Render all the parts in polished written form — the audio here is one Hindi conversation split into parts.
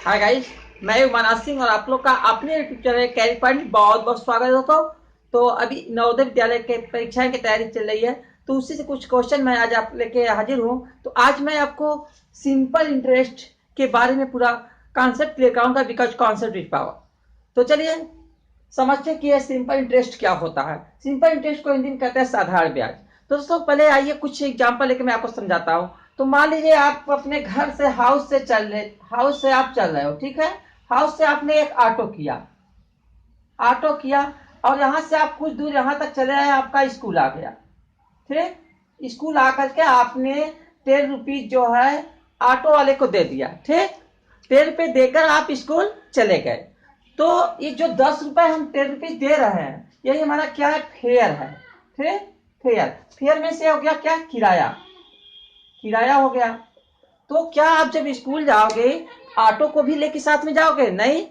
हाय गाइस, मैं हूं मनाज सिंह और आप लोग का अपने यूट्यूब चैनल कैरी पॉइंट बहुत बहुत स्वागत है दोस्तों। तो अभी नवोदय विद्यालय के परीक्षाएं की तैयारी चल रही है, तो उसी से कुछ क्वेश्चन मैं आज आप लेके हाजिर हूं। तो आज मैं आपको सिंपल इंटरेस्ट के बारे में पूरा कॉन्सेप्ट क्लियर कराऊंगा, बिकॉज कॉन्सेप्ट इज पावर। तो चलिए समझते हैं कि यह सिंपल इंटरेस्ट क्या होता है। सिंपल इंटरेस्ट को हिंदी में कहते हैं साधारण ब्याज। तो दोस्तों पहले आइए कुछ एग्जांपल लेके मैं आपको समझाता हूँ। तो मान लीजिए आप अपने घर से हाउस से आप चल रहे हो, ठीक है। हाउस से आपने एक ऑटो किया और यहाँ से आप कुछ दूर यहाँ तक चले आए, आपका स्कूल आ गया। ठीक, स्कूल आकर के आपने 10 रुपीज जो है ऑटो वाले को दे दिया। ठीक, 10 रुपये देकर आप स्कूल चले गए। तो ये जो 10 रुपए हम 10 रुपीज दे रहे हैं, यही हमारा क्या है, फेयर है। ठीक, फेयर में से हो गया क्या, किराया हो गया। तो क्या आप जब स्कूल जाओगे ऑटो को भी लेके साथ में जाओगे? नहीं,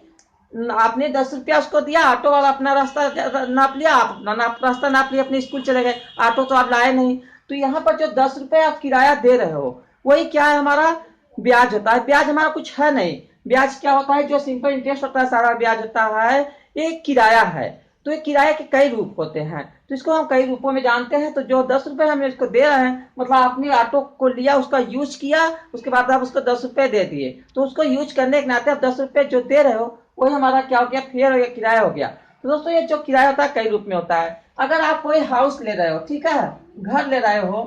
आपने 10 रुपया उसको दिया, ऑटो वाला अपना रास्ता नाप लिया, आप अपना रास्ता नाप लिया, अपने स्कूल चले गए, ऑटो तो आप लाए नहीं। तो यहाँ पर जो 10 रुपए आप किराया दे रहे हो, वही क्या है, हमारा ब्याज होता है। ब्याज हमारा कुछ है नहीं। ब्याज क्या होता है, जो सिंपल इंटरेस्ट होता है, सारा ब्याज होता है, ये किराया है। तो ये किराए के कई रूप होते हैं, तो इसको हम कई रूपों में जानते हैं। तो जो 10 रुपए हम इसको दे रहे हैं, मतलब आपने ऑटो को लिया, उसका यूज किया, उसके बाद आप उसको 10 रुपए दे दिए, तो उसको यूज करने के नाते आप 10 रुपए जो दे रहे हो, वही हमारा क्या हो गया, फेयर हो गया, किराया हो गया। तो दोस्तों ये जो किराया होता है कई रूप में होता है। अगर आप कोई हाउस ले रहे हो, ठीक है, घर ले रहे हो,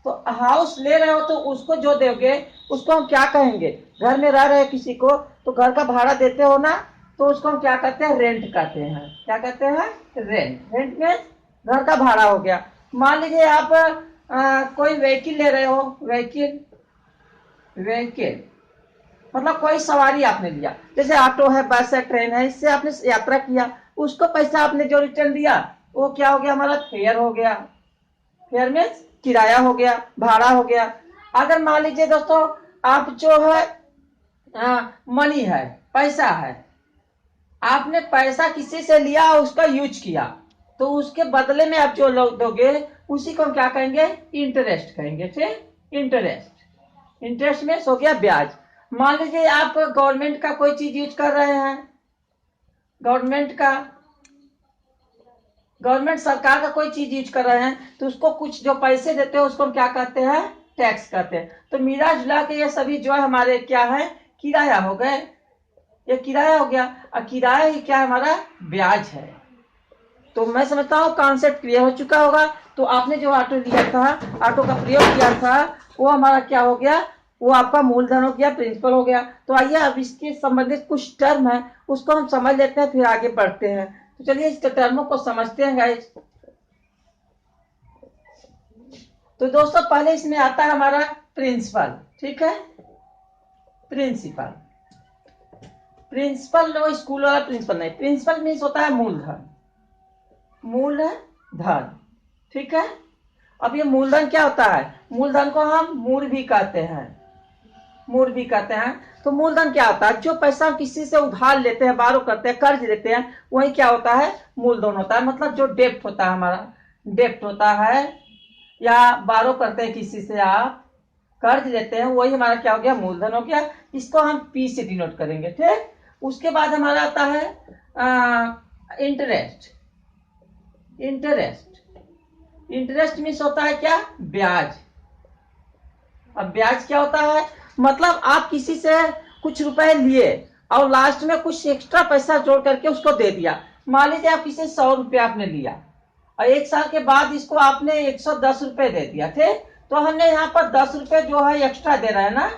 तो हाउस ले रहे हो तो उसको जो दोगे उसको हम क्या कहेंगे, घर में रह रहे किसी को तो घर का भाड़ा देते हो ना, तो उसको हम क्या कहते हैं, रेंट कहते हैं। क्या कहते हैं, रेंट में घर का भाड़ा हो गया। मान लीजिए आप कोई व्हीकल ले रहे हो, व्हीकल मतलब कोई सवारी आपने लिया, जैसे ऑटो है, बस है, ट्रेन है, इससे आपने यात्रा किया, उसको पैसा आपने जो रिटर्न दिया, वो क्या हो गया, हमारा फेयर हो गया। फेयर में किराया हो गया, भाड़ा हो गया। अगर मान लीजिए दोस्तों आप जो है मनी है, पैसा है, आपने पैसा किसी से लिया, उसका यूज किया, तो उसके बदले में आप जो लोग दोगे उसी को हम क्या कहेंगे, इंटरेस्ट कहेंगे। ठीक, इंटरेस्ट में हो गया ब्याज। मान लीजिए आप गवर्नमेंट का कोई चीज यूज कर रहे हैं, गवर्नमेंट का गवर्नमेंट सरकार का कोई चीज यूज कर रहे हैं, तो उसको कुछ जो पैसे देते हैं उसको हम क्या कहते हैं, टैक्स कहते हैं। तो मिला जुला के ये सभी जो है हमारे क्या है, किराया हो गए। ये किराया हो गया, और किराया ही क्या है, हमारा ब्याज है। तो मैं समझता हूँ कॉन्सेप्ट क्लियर हो चुका होगा। तो आपने जो ऑटो लिया था, ऑटो का प्रयोग किया था, वो हमारा क्या हो गया, वो आपका मूलधन हो गया, प्रिंसिपल हो गया। तो आइए अब इसके संबंधित कुछ टर्म है, उसको हम समझ लेते हैं, फिर आगे बढ़ते हैं। तो चलिए इस टर्मों को समझते हैं गाइस। तो दोस्तों पहले इसमें आता है हमारा प्रिंसिपल। ठीक है, प्रिंसिपल प्रिंसिपल लो, स्कूल वाला प्रिंसिपल नहीं, प्रिंसिपल मीन्स होता है मूलधन। ठीक है, अब ये मूलधन क्या होता है, मूलधन को हम मूल भी कहते हैं। तो मूलधन क्या होता है, जो पैसा हम किसी से उधार लेते हैं, बारो करते हैं, कर्ज लेते हैं, वही क्या होता है, मूलधन होता है। मतलब जो डेप्ट होता है, हमारा डेप्ट होता है, या बारो करते हैं किसी से, आप कर्ज लेते हैं, वही हमारा क्या हो गया, मूलधन हो गया। इसको हम पी से डिनोट करेंगे। ठीक, उसके बाद हमारा आता है इंटरेस्ट। इंटरेस्ट मीन्स होता है क्या, ब्याज। अब ब्याज क्या होता है, मतलब आप किसी से कुछ रुपए लिए और लास्ट में कुछ एक्स्ट्रा पैसा जोड़ करके उसको दे दिया। मान लीजिए आप किसी 100 रुपया आपने लिया और 1 साल के बाद इसको आपने 110 रुपए दे दिया। ठीक, तो हमने यहाँ पर 10 रुपए जो है एक्स्ट्रा दे रहा है ना,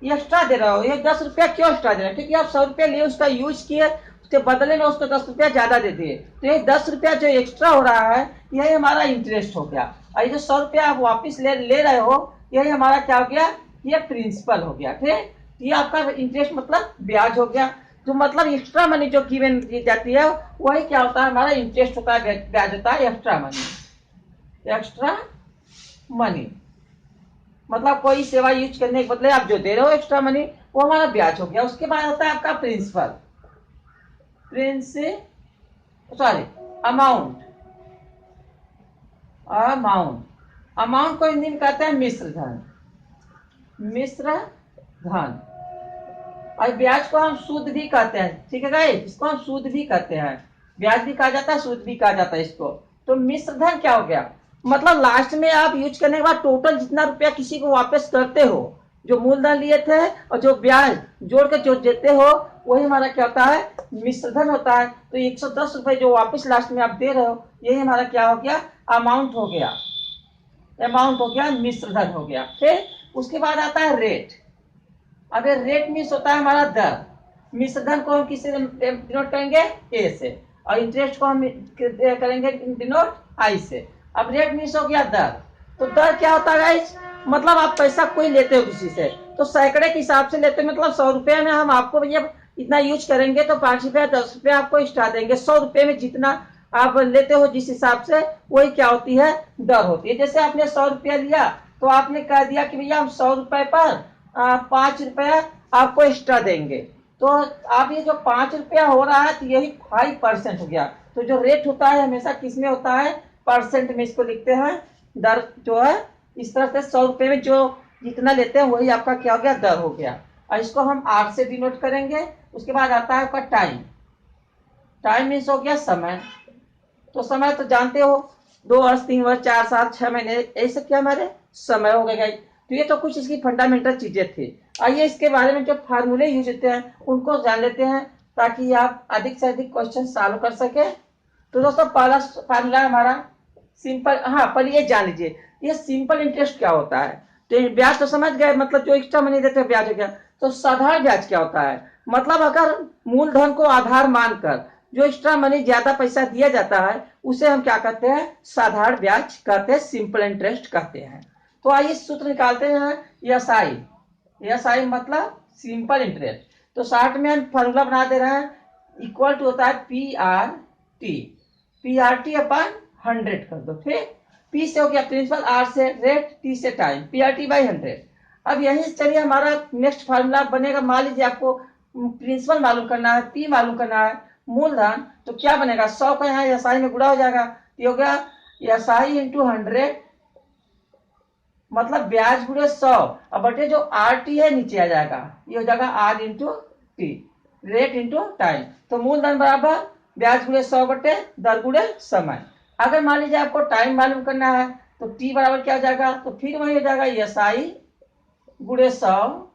एक्स्ट्रा दे रहा हो। ये 10 रुपया क्यों एक्स्ट्रा दे रहा है, क्योंकि आप 100 रुपया लिए, उसका यूज किए, उसके बदले में उसको 10 रुपया ज्यादा दे दिए, तो ये 10 रुपया जो एक्स्ट्रा हो रहा है, यही हमारा इंटरेस्ट हो गया। और ये जो 100 रुपया आप वापिस ले रहे हो, यही हमारा क्या हो गया, ये प्रिंसिपल हो गया। ठीक, ये आपका इंटरेस्ट मतलब ब्याज हो गया। जो मतलब एक्स्ट्रा मनी जो गिवन की जाती है, वही क्या होता है, हमारा इंटरेस्ट होता है, ब्याज होता है, एक्स्ट्रा मनी। मतलब कोई सेवा यूज करने के बदले आप जो दे रहे हो एक्स्ट्रा मनी, वो हमारा ब्याज हो गया। उसके बाद आता है आपका अमाउंट। अमाउंट को हिंदी में कहते हैं मिश्र धन। और ब्याज को हम सूद भी कहते हैं, ठीक है गाइस, इसको हम सूद भी कहते हैं, ब्याज भी कहा जाता है, सूद भी कहा जाता है इसको। तो मिश्र धन क्या हो गया, मतलब लास्ट में आप यूज करने के बाद टोटल जितना रुपया किसी को वापस करते हो, जो मूलधन लिए थे और जो ब्याज जोड़ के जो देते हो, वही हमारा क्या होता है, मिश्र धन होता है। तो 110 रुपए जो वापस लास्ट में आप दे रहे हो, यही हमारा क्या हो गया, अमाउंट हो गया, अमाउंट हो गया, मिश्र धन हो गया। फिर उसके बाद आता है रेट। अब ये रेट मीन्स होता है हमारा दर, मिश्र धन को हम किससे डिनोट करेंगे, ए से, और इंटरेस्ट को हम करेंगे डिनोट आई से। अब रेट मीन्स हो गया दर। तो दर क्या होता है गाइस, मतलब आप पैसा कोई लेते हो किसी से, तो सैकड़े के हिसाब से लेते हो, मतलब 100 रुपये में हम आपको भैया इतना यूज करेंगे तो 5 रुपया 10 रुपया आपको एक्स्ट्रा देंगे। 100 रुपये में जितना आप लेते हो जिस हिसाब से, वही क्या होती है, दर होती है। जैसे आपने 100 रुपया लिया तो आपने कह दिया कि भैया हम 100 रुपए पर 5 रुपया आपको एक्स्ट्रा देंगे। तो आप ये जो 5 रुपया हो रहा है, तो यही 5% हो गया। तो जो रेट होता है हमेशा किस में होता है, परसेंट में इसको लिखते हैं। दर जो है इस तरह से 100 रुपये में जो जितना लेते हैं वही आपका क्या हो गया, दर हो गया। और इसको हम आर से डिनोट करेंगे। उसके बाद आता है आपका टाइम। टाइम मीन्स हो गया समय। तो समय तो जानते हो, 2 वर्ष 3 वर्ष 4 साल 6 महीने, ऐसे क्या हमारे समय हो गए। तो ये तो कुछ इसकी फंडामेंटल चीजें थी। आइए इसके बारे में जो फार्मूले यूज होते हैं उनको जान लेते हैं, ताकि आप अधिक से अधिक क्वेश्चन सॉल्व कर सके। तो दोस्तों पहला फार्मूला हमारा सिंपल, हाँ पर ये जान लीजिए, ये सिंपल इंटरेस्ट क्या होता है। तो ब्याज तो समझ गए, मतलब जो एक्स्ट्रा मनी देते हैं ब्याज हो गया। तो साधारण ब्याज क्या होता है, मतलब अगर मूलधन को आधार मानकर जो एक्स्ट्रा मनी ज्यादा पैसा दिया जाता है, उसे हम क्या कहते हैं, साधारण ब्याज कहते हैं, सिंपल इंटरेस्ट कहते हैं। तो आइए सूत्र निकालते हैं, एसआई। एसआई मतलब सिंपल इंटरेस्ट। तो शॉर्ट में हम फॉर्मूला बना दे रहे हैं, इक्वल टू होता है पीआरटी। पीआरटी अपन 100 कर दो, ठीक। पी से हो गया प्रिंसिपल, आर से रेट, टी से टाइम, पीआरटी बाई 100। अब यहीं चलिए हमारा नेक्स्ट फार्मूला बनेगा। मान लीजिए आपको प्रिंसिपल मालूम करना है, पी मालूम करना है, मूलधन, तो क्या बनेगा, 100 का यहाँ एसआई में गुणा हो जाएगा। ये हो गया एसआई इंटू 100, मतलब ब्याज गुणे 100, और बटे जो आर टी है नीचे आ जाएगा, ये हो जाएगा R into T, rate into time. तो मूलधन बराबर ब्याज गुणे 100 बटे दर गुणे समय। अगर मान लीजिए आपको टाइम मालूम करना है, तो टी बराबर क्या हो जाएगा, तो फिर वही हो जाएगा एसआई गुणे 100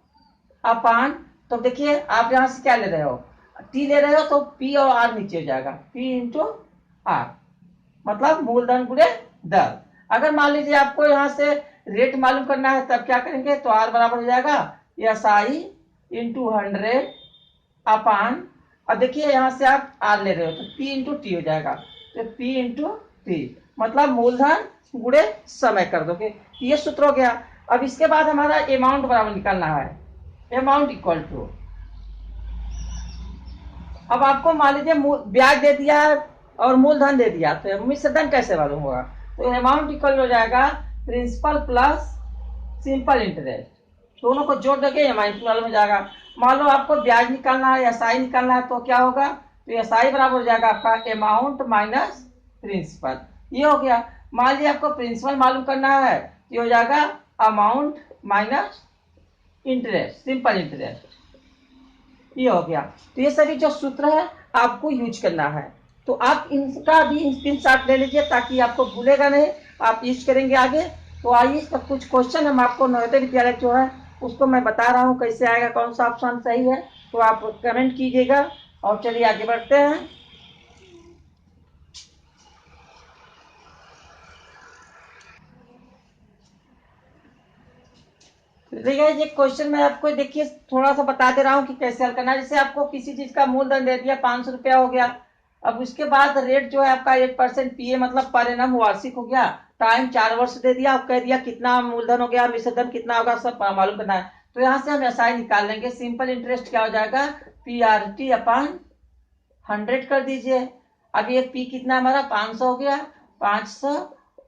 अपान, तो देखिए आप यहां से क्या ले रहे हो, टी ले रहे हो, तो पी और आर नीचे हो जाएगा, पी इंटू आर, मतलब मूलधन गुणे दर। अगर मान लीजिए आपको यहाँ से रेट मालूम करना है, तब क्या करेंगे, तो आर बराबर हो जाएगा एसआई इंटू 100 अपान, अब देखिए यहाँ से आप आर ले रहे हो, तो पी इंटू टी हो जाएगा, तो पी इंटू टी, मतलब मूलधन गुणे समय कर दोगे। ये सूत्र हो गया। अब इसके बाद हमारा अमाउंट बराबर निकालना है, अमाउंट इक्वल टू, अब आपको मान लीजिए ब्याज दे दिया और मूलधन दे दिया, तो मिश्र धन कैसे मालूम होगा, तो अमाउंट इक्वल हो जाएगा प्रिंसिपल प्लस सिंपल इंटरेस्ट, दोनों को जोड़ दोगे अमाउंट मालूम हो जाएगा। मान लो आपको ब्याज निकालना है, एसआई निकालना है, तो क्या होगा, तो एसआई बराबर हो जाएगा आपका अमाउंट माइनस प्रिंसिपल, ये हो गया। मान लीजिए आपको प्रिंसिपल मालूम करना है, ये हो जाएगा amount minus interest, simple interest, ये हो गया। तो ये सभी जो सूत्र है आपको यूज करना है, तो आप इनका भी स्क्रीनशॉट ले लीजिए ताकि आपको भूलेगा नहीं, आप यूज करेंगे आगे। तो आइए सब कुछ क्वेश्चन हम आपको नवोदय विद्यालय जो है उसको मैं बता रहा हूँ कैसे आएगा, कौन सा ऑप्शन सही है, तो आप कमेंट कीजिएगा। और चलिए आगे बढ़ते हैं। देखिए ये क्वेश्चन मैं आपको देखिए थोड़ा सा बता दे रहा हूँ कि कैसे हल करना है। जैसे आपको किसी चीज का मूलधन दे दिया 500 रुपया हो गया, अब उसके बाद रेट जो है आपका 8% पीए, मतलब पर एनम वार्षिक हो गया, टाइम 4 वर्ष दे दिया, आप कह दिया कितना मूलधन हो गया, मिश्र धन कितना होगा, सब मालूम करना है। तो यहाँ से हम एसआई निकाल लेंगे। सिंपल इंटरेस्ट क्या हो जाएगा, पीआरटी अपान 100 कर दीजिए। अब ये पी कितना हमारा 500 हो गया, 500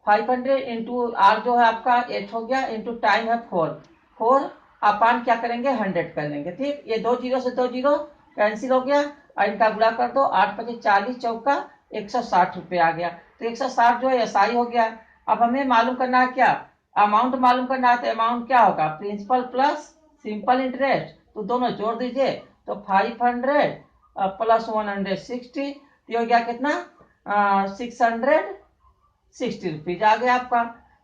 500 इंटू आर जो है आपका 8 हो गया, इंटू टाइम है 4 अपान क्या करेंगे 100 कर लेंगे, ठीक। ये 2 जीरो से 2 जीरो कैंसिल हो गया, और इनका गुणा कर दो, 8 पचे 40 चौका 160 रुपये आ गया। तो 160 जो है एसआई हो गया। अब हमें मालूम करना है क्या, अमाउंट मालूम करना है, तो अमाउंट क्या होगा, प्रिंसिपल प्लस सिंपल इंटरेस्ट तो दोनों जोड़ दीजिए तो 500 प्लस 160, तो हो गया कितना 660 रुपीज आ गया आपका।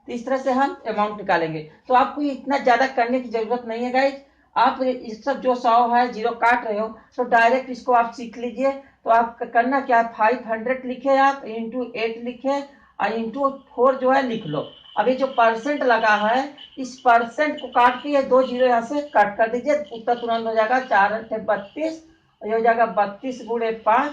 तो इस तरह से हम अमाउंट निकालेंगे। तो आपको इतना ज्यादा करने की जरूरत नहीं है गाइज। आप इस सब जो 100 है जीरो काट रहे हो तो डायरेक्ट इसको आप सीख लीजिए। तो आप करना क्या, 500 लिखे आप, इंटू 8 लिखे और इंटू 4 जो है लिख लो। अभी जो परसेंट लगा है इस परसेंट को काट के ये 2 जीरो यहाँ से कट कर दीजिए, उत्तर तुरंत हो जाएगा 4 × 32, ये हो जाएगा 32 × 5,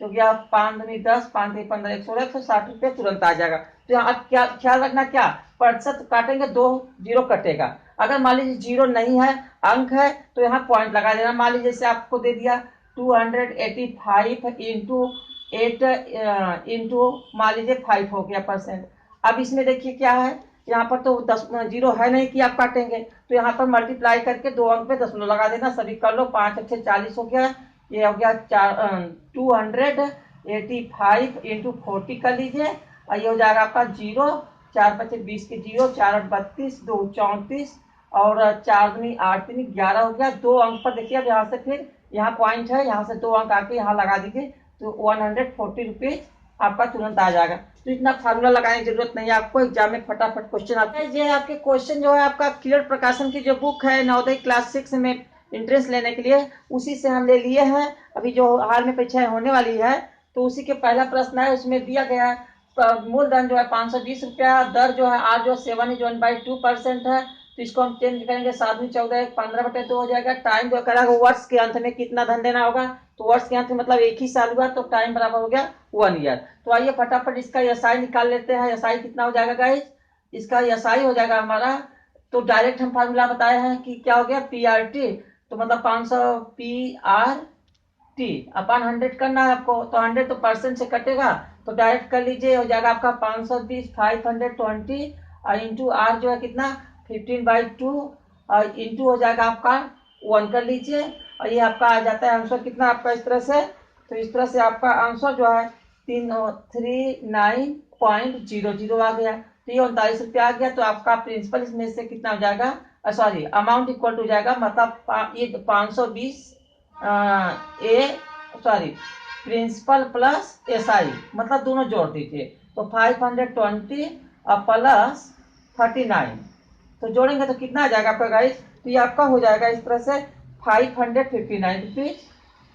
तो क्या 5 दूनी 10, 5 × 15 116, तो 60 रुपये तुरंत आ जाएगा। तो यहाँ क्या ख्याल रखना, क्या प्रतिशत काटेंगे 2 जीरो कटेगा। अगर मान लीजिए जीरो नहीं है, अंक है, तो यहाँ पॉइंट लगा देना। मान लीजिए जैसे आपको दे दिया 285 इंटू 8 इंटू मान लीजिए 5 हो गया परसेंट। अब इसमें देखिए क्या है, यहाँ पर तो 10 जीरो है नहीं कि आप काटेंगे, तो यहाँ पर मल्टीप्लाई करके 2 अंक पे दशमलव लगा देना। सभी कर लो, 5 × 40 हो गया, ये हो गया 285 इंटू 40 कर लीजिए, और ये हो जाएगा आपका जीरो, 4 × 5 20 के जीरो, 4 × 32, 2 34, और 4 दूनी 8 3 11 हो गया। 2 अंक पर देखिए, अब यहाँ से फिर यहाँ पॉइंट है, यहाँ से 2 अंक आके यहाँ लगा दीजिए, तो 140 रुपीज आपका तुरंत आ जाएगा। तो इतना फार्मूला लगाने की जरूरत नहीं है आपको, एग्जाम में फटाफट क्वेश्चन आता है। ये आपके क्वेश्चन जो है आपका किरण प्रकाशन की जो बुक है नवोदय क्लास 6 में इंट्रेंस लेने के लिए, उसी से हम ले लिए हैं। अभी जो हाल में परीक्षाएं होने वाली है तो उसी के पहला प्रश्न है, उसमें दिया गया है मूलधन जो है 520 रुपया, दर जो है आर जो 7.1/2% है, तो इसको हम चेंज करेंगे 7 × 14 15/2 हो जाएगा। टाइम जो करेगा वर्ष के अंत में कितना धन देना होगा, तो वर्ष के अंत में मतलब एक ही साल हुआ, तो टाइम बराबर हो गया 1 ईयर। तो आइए फटाफट इसका एसआई निकाल लेते हैं। एसआई कितना हो जाएगा गाइज, इसका एसआई हो जाएगा हमारा, तो डायरेक्ट हम फार्मूला बताए हैं कि क्या हो गया, पीआरटी, तो मतलब 500 पीआरटी अपन 100 करना है आपको, तो 100 तो परसेंट से कटेगा, तो डायरेक्ट कर लीजिए, हो जाएगा आपका 520 520 और इंटू आर जो है कितना 15/2 और इंटू हो जाएगा आपका 1 कर लीजिए, और ये आपका आ जाता है आंसर कितना आपका इस तरह से। तो इस तरह से आपका आंसर जो है 339.00 आ गया, तो ये 39 रुपया आ गया। तो आपका प्रिंसिपल इसमें से कितना हो जाएगा, सॉरी अमाउंट इक्वल टू जाएगा, मतलब ये 520 सॉरी प्रिंसिपल प्लस एसआई, मतलब दोनों जोड़ दीजिए, तो 520 प्लस 39, तो जोड़ेंगे तो कितना आ जाएगा आपका गाइस, तो ये आपका हो जाएगा इस तरह से 559 रुपीज,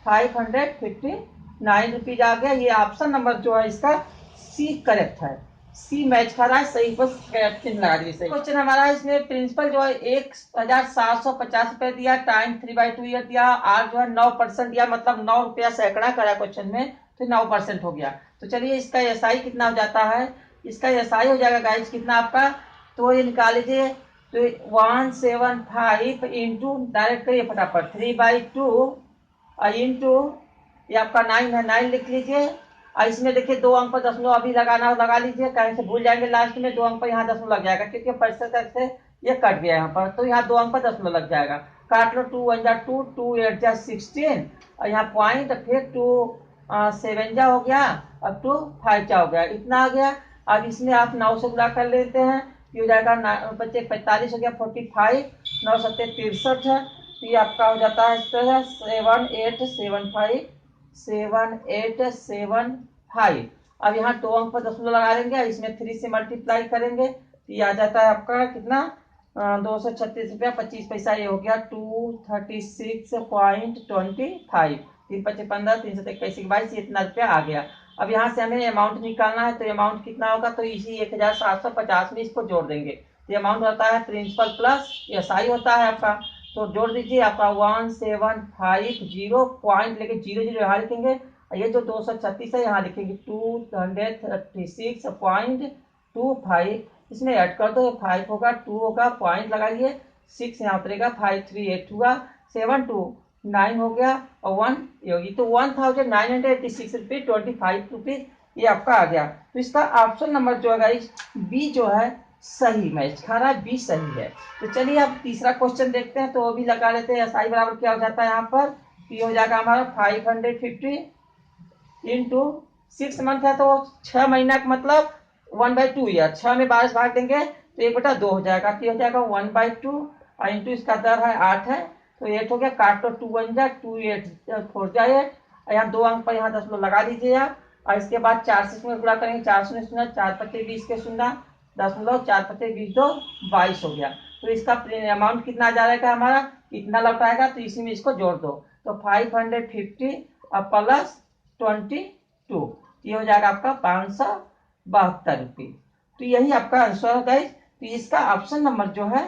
559 रुपीज आ गया। ये ऑप्शन नंबर जो है इसका सी करेक्ट है, सी मैच कर रहा है, सही बस चिन्ह लगा दीजिए। क्वेश्चन हमारा इसमें प्रिंसिपल जो है 1750 रुपए दिया, टाइम 3/2 ईयर दिया, आर जो है 9% दिया, मतलब 9 रुपया सैकड़ा करा क्वेश्चन में, तो 9% हो गया। तो चलिए इसका एसआई कितना हो जाता है, इसका एसआई हो जाएगा गाइस कितना आपका, तो ये निकाल लीजिए, तो 175 इंटू डायरेक्ट करिए फटाफट 3/2 इंटू ये आपका 9 है, 9 लिख लीजिए, और इसमें देखिए 2 अंक पर दशमलव अभी लगाना लगा लीजिए, कहीं से भूल जाएंगे लास्ट में 2 अंक पर यहाँ दशमलव लग जाएगा, क्योंकि प्रतिशत से ये कट गया यहाँ पर, तो यहाँ 2 अंक पर दशमलव लग जाएगा। काट लो, 2 1 जा 2, 2 8 जा 16, और यहाँ पॉइंट, फिर 2 7 जा हो गया, अब 2 5 जा हो गया, इतना आ गया। अब इसमें आप 9 से गुणा कर लेते हैं, ये हो जाएगा 45 हो गया, 45 9 7 63 है, तो ये आपका हो जाता है 7875 7875। अब यहाँ 2 अंक पर दशमलव लगा देंगे, इसमें 3 से मल्टीप्लाई करेंगे, तो ये आ जाता है आपका कितना 236 रुपया 25 पैसा, ये हो गया 236.25, 3 × 15 3 × 21 ये इतना रुपया आ गया। अब यहाँ से हमें अमाउंट निकालना है, तो अमाउंट कितना होगा, तो इसी 1750 में इसको जोड़ देंगे, तो अमाउंट होता है प्रिंसिपल प्लस एसआई होता है आपका, तो जोड़ दीजिए आपका 1750 पॉइंट लेके 00 यहाँ लिखेंगे, ये जो 236 है यहाँ लिखेंगे 236.25, इसमें ऐड कर दो, 5 होगा 2 होगा, पॉइंट लगाइए, 6 यहाँ उतरेगा, 538 हुआ, 729 हो गया, और 1 होगी, तो 1986 रुपीज 25 रुपीज ये आपका आ गया। तो इसका ऑप्शन नंबर जो है बी जो है सही मैच खा रहा है, बी सही है। तो चलिए अब तीसरा क्वेश्चन देखते हैं, तो वो भी लगा लेते हैं। एसआई बराबर क्या हो जाता है यहाँ पर, ये हो जाएगा हमारा 550 इंटू 6 मंथ है, तो 6 महीना का मतलब 1/2 ईयर, 6 में 12 भाग देंगे तो 1/2 हो जाएगा, तो हो जाएगा 1/2 और इंटू इसका दर है 8 है, तो तो 8 हो गया, काटो 2 1 जा 2 8 4 जा 8, यहाँ 2 अंक पर यहाँ 10 लगा दीजिए आप। और इसके बाद 4 से इसमें गुणा करेंगे, 4 शून्य शून्य, 4 पत्ते 20 के शून्य, 10 4 पत्ते 20 2 22 हो गया। तो इसका अमाउंट कितना आ जाएगा हमारा, कितना लौट आएगा, तो इसी में इसको जोड़ दो। तो 550 प्लस 22, ये हो जाएगा आपका 572 रुपये। तो यही आपका आंसर है गाइस। तो इसका ऑप्शन नंबर जो है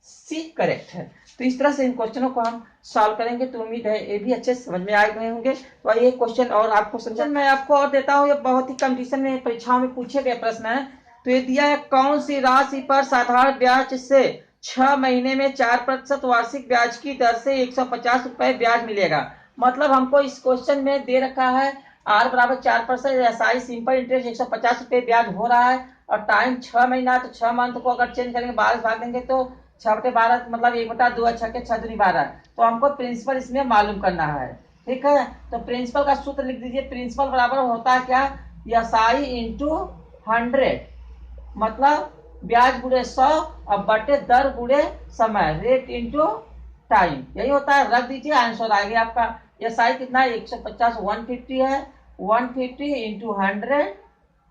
सी करेक्ट है। तो इस तरह से इन क्वेश्चनों को हम सॉल्व करेंगे, तो उम्मीद है ये भी अच्छे समझ में आए गए होंगे। तो ये क्वेश्चन और आपको समझ मैं आपको और देता हूँ, ये बहुत ही कंपटीशन में परीक्षाओं में पूछे गए प्रश्न है। तो ये दिया है, कौन सी राशि पर साधारण ब्याज से 6 महीने में 4% वार्षिक ब्याज की दर से 150 रुपए ब्याज मिलेगा। मतलब हमको इस क्वेश्चन में दे रखा है आर बराबर 4%, एसआई सिंपल इंटरेस्ट 150 रुपए ब्याज हो रहा है, और टाइम 6 महीना, तो 6 मंथ को अगर चेंज करेंगे 12 भाग देंगे तो 6/12 मतलब 1/2 6 के 6 दूनी 12। तो हमको प्रिंसिपल इसमें मालूम करना है, ठीक है। तो प्रिंसिपल का सूत्र लिख दीजिए। प्रिंसिपल बराबर होता है क्या, एसआई इंटू 100, मतलब ब्याज गुणे 100 और बटे दर गुणे समय, रेट इंटू टाइम, यही होता है। रख दीजिए, आंसर आ गया आपका। एसआई कितना है 150, 150 है, 150 इंटू 100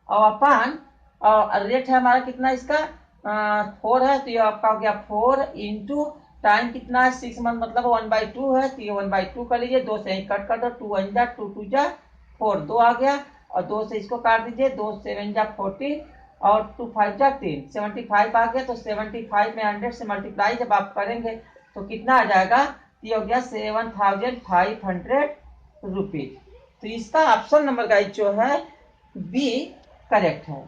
और अपान, और रेट है हमारा कितना इसका 4 है, तो ये आपका हो गया 4 इंटू टाइम कितना है 6 मंथ मतलब 1/2 है, तो ये 1/2 कर लीजिए। 2 से कट कर दो, 2 1 जा 2 2 जा 4, 2 आ गया, और 2 से इसको काट दीजिए, 2 7 जा 40 और 2 5 जा 3, 75 आ गया। तो 75 में 100 से मल्टीप्लाई जब आप करेंगे तो कितना आ जाएगा, ये हो गया 7500 रुपीज। तो इसका ऑप्शन नंबर गाइस जो है बी करेक्ट है,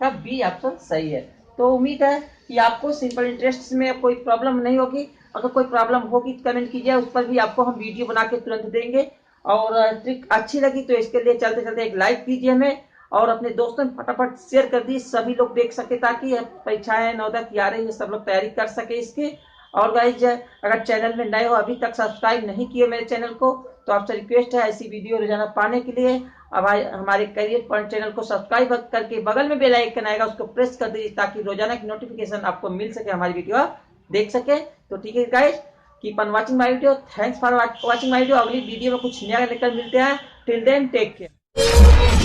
तब बी ऑप्शन सही है। तो उम्मीद है कि आपको सिंपल इंटरेस्ट में कोई प्रॉब्लम नहीं होगी। अगर कोई प्रॉब्लम होगी तो कमेंट कीजिए, उस पर भी आपको हम वीडियो बना के तुरंत देंगे। और ट्रिक अच्छी लगी तो इसके लिए चलते चलते एक लाइक कीजिए हमें, और अपने दोस्तों में फटाफट शेयर कर दी, सभी लोग देख सके, ताकि परीक्षाएं 9 की आ रही है, सब लोग तैयारी कर सके इसकी। और गाइज अगर चैनल में नए हो, अभी तक सब्सक्राइब नहीं किए मेरे चैनल को, तो आपसे रिक्वेस्ट है ऐसी वीडियो रोजाना पाने के लिए अब हमारे करियर पॉइंट चैनल को सब्सक्राइब करके बगल में बेल आइकन आएगा, उसको प्रेस कर दीजिए, ताकि रोजाना की नोटिफिकेशन आपको मिल सके, हमारी वीडियो देख सके। तो ठीक है guys, keep on watching my video, thanks for watching my video. अगली वीडियो में कुछ नया लेकर मिलते हैं, टिल देन टेक केयर।